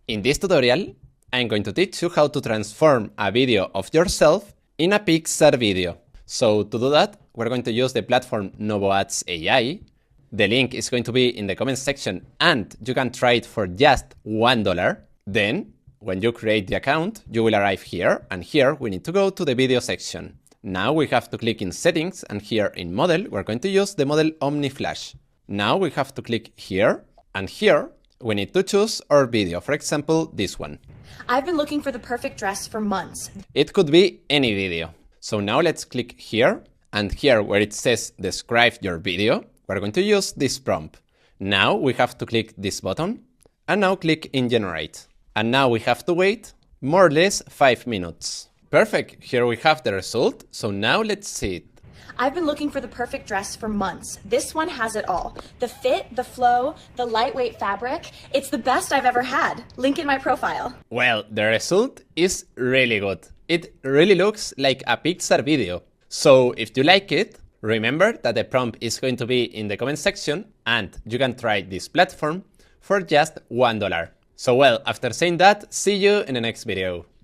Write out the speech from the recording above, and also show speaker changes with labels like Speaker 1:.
Speaker 1: In this tutorial, I'm going to teach you how to transform a video of yourself in a Pixar video. So to do that, we're going to use the platform NovoAds AI. The link is going to be in the comment section and you can try it for just $1. Then, when you create the account, you will arrive here, and here we need to go to the video section. Now we have to click in settings, and here in model, we're going to use the model Omniflash. Now we have to click here, and here we need to choose our video, for example, this one.
Speaker 2: I've been looking for the perfect dress for months.
Speaker 1: It could be any video. So now let's click here, and here where it says describe your video, we're going to use this prompt. Now we have to click this button, and now click in generate. And now we have to wait more or less 5 minutes. Perfect, here we have the result, so now let's see it.
Speaker 2: I've been looking for the perfect dress for months. This one has it all. The fit, the flow, the lightweight fabric. It's the best I've ever had. Link in my profile.
Speaker 1: Well, the result is really good. It really looks like a Pixar video. So if you like it, remember that the prompt is going to be in the comment section and you can try this platform for just $1. So well, after saying that, see you in the next video.